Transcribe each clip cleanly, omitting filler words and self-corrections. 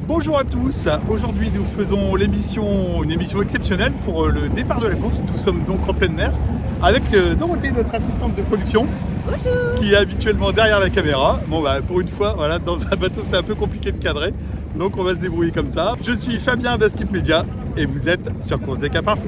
Bonjour à tous, aujourd'hui nous faisons une émission exceptionnelle pour le départ de la course. Nous sommes donc en pleine mer avec Dorothée, notre assistante de production. Bonjour. Qui est habituellement derrière la caméra. Bon bah pour une fois, voilà, dans un bateau c'est un peu compliqué de cadrer, donc on va se débrouiller comme ça. Je suis Fabien d'Askip Media et vous êtes sur Course des Cap Info.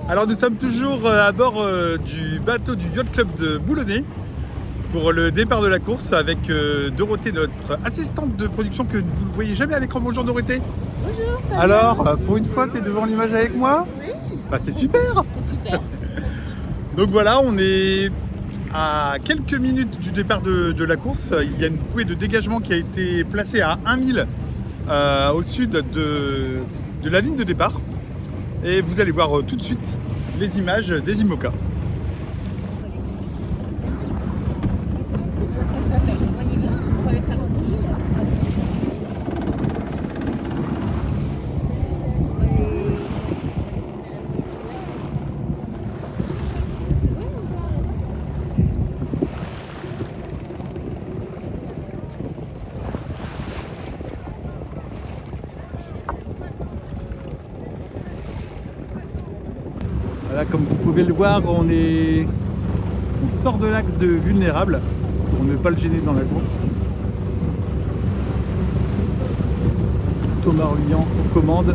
Alors nous sommes toujours à bord du bateau du Yacht Club de Boulonnais pour le départ de la course avec Dorothée, notre assistante de production que vous ne voyez jamais à l'écran. Bonjour Dorothée. Bonjour. Alors, pour une fois, tu es devant l'image avec moi? Oui. Bah c'est super. C'est super. Donc voilà, on est à quelques minutes du départ de la course. Il y a une bouée de dégagement qui a été placée à 1 mille au sud de la ligne de départ. Et vous allez voir tout de suite les images des IMOCA. Voilà, comme vous pouvez le voir, on sort de l'axe de vulnérable pour ne pas le gêner dans la course. Thomas Ruyant aux commandes.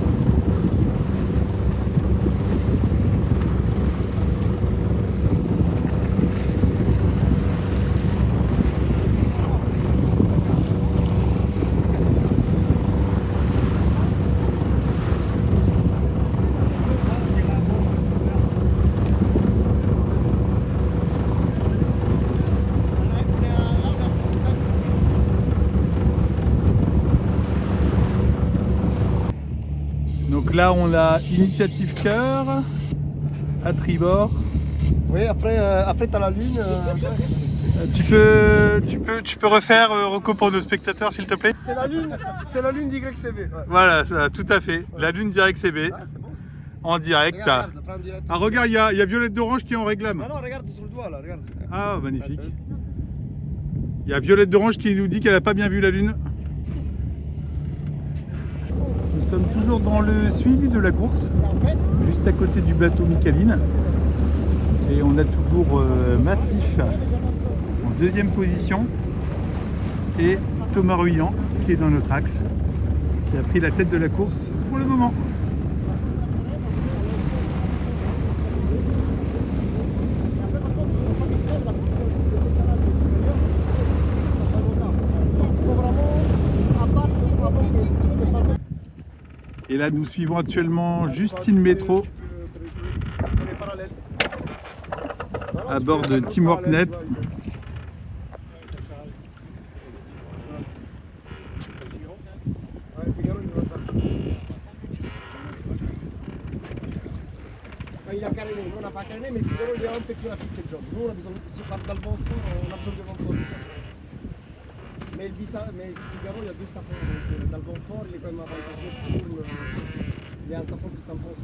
Donc là on a Initiative Cœur à tribord. Oui, après tu as la lune. Tu peux refaire Rocco pour nos spectateurs s'il te plaît? C'est la lune d'YCB. Ouais. Voilà, tout à fait. La lune d'YCB Ah, c'est bon. en direct. Regarde, prends direct. Ah regarde, il y a Violette d'Orange qui en réclame. Ah non, regarde sur le doigt là, regarde. Ah magnifique. Il y a Violette d'Orange qui nous dit qu'elle n'a pas bien vu la lune. Nous sommes toujours dans le suivi de la course, juste à côté du bateau Micaline. Et on a toujours Massif en deuxième position et Thomas Ruyant qui est dans notre axe, qui a pris la tête de la course pour le moment. Et là, nous suivons actuellement Justine Métro à bord de Teamwork.net. Il a caréné, nous on n'a pas caréné, mais le Figaro il est un peu plus rapide que le John. Nous on a besoin, si on part dans le vent fort, on a besoin de vent fort. Mais le Figaro il y a deux safons, donc dans le vent fort il est quand même avantageux pour il y a un safon qui s'enfonce.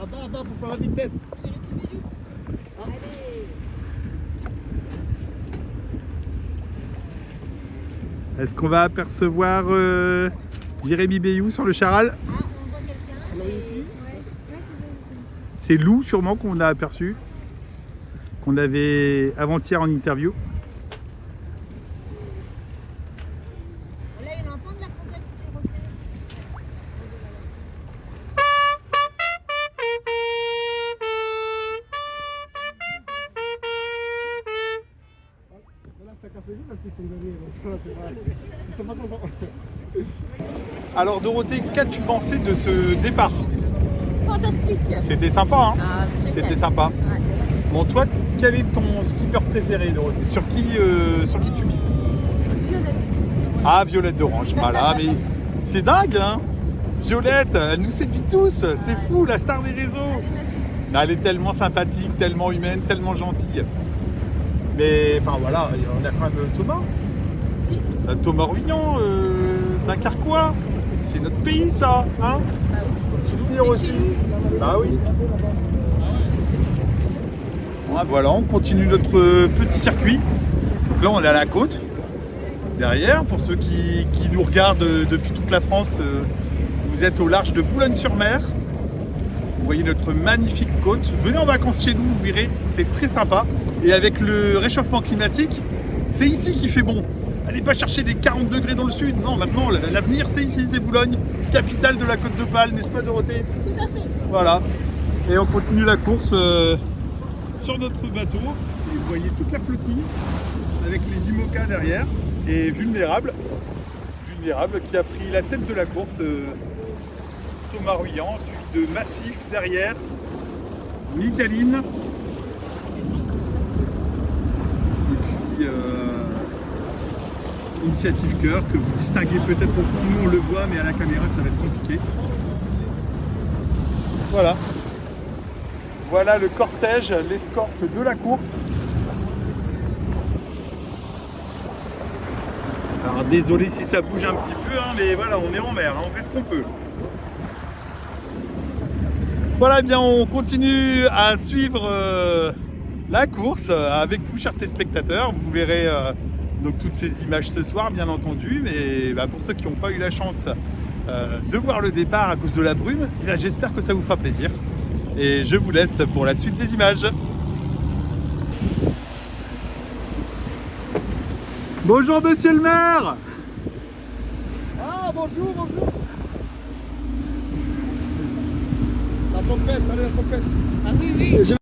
bas, pour prendre la vitesse. Est-ce qu'on va apercevoir Jérémy Bayou sur le Charal? Ah, on voit quelqu'un. Ouais, C'est Lou sûrement qu'on a aperçu, qu'on avait avant-hier en interview. là, il entend de la trompette si tu refais. Voilà, ça casse les joues parce qu'ils sont derniers. Donc voilà, c'est vrai. Ils sont pas contents. Alors Dorothée, qu'as-tu pensé de ce départ? Fantastique. C'était sympa, hein? Ah, C'était sympa. Ouais. Bon, toi, quel est ton skipper préféré, Dorothée? Sur qui tu mises? Violette. Ah, Violette d'Orange, voilà, mais c'est dingue, hein? Violette, elle nous séduit tous, c'est fou, la star des réseaux. Elle est tellement sympathique, tellement humaine, tellement gentille. Mais, enfin voilà, on a quand même Thomas. Thomas Ruyant, d'un Carquois. C'est notre pays, ça, hein? Faut se souvenir aussi. Bah oui. Ah, voilà, on continue notre petit circuit. Donc là, on est à la côte. Derrière, pour ceux qui nous regardent depuis toute la France, vous êtes au large de Boulogne-sur-Mer. Vous voyez notre magnifique côte. Venez en vacances chez nous, vous verrez, c'est très sympa. Et avec le réchauffement climatique, c'est ici qu'il fait bon. Allez pas chercher des 40 degrés dans le sud. Non, maintenant, l'avenir, c'est ici, c'est Boulogne, capitale de la Côte d'Opale, n'est-ce pas, Dorothée? Tout à fait. Voilà. Et on continue la course sur notre bateau. Et vous voyez toute la flottille avec les IMOCA derrière. Et Vulnérable qui a pris la tête de la course. Thomas Ruyant, suivi de Massif derrière. Micaline. Et puis Initiative Cœur que vous distinguez peut-être au fond. Nous on le voit, mais à la caméra ça va être compliqué. Voilà. Voilà le cortège, l'escorte de la course. Alors désolé si ça bouge un petit peu, hein, mais voilà, on est en mer, hein, on fait ce qu'on peut. Voilà, eh bien on continue à suivre la course avec vous, chers téléspectateurs. Vous verrez donc toutes ces images ce soir, bien entendu. Mais pour ceux qui n'ont pas eu la chance de voir le départ à cause de la brume, j'espère que ça vous fera plaisir. Et je vous laisse pour la suite des images. Bonjour monsieur le maire. Ah, bonjour. La trompette, allez, la trompette. Ah oui, oui.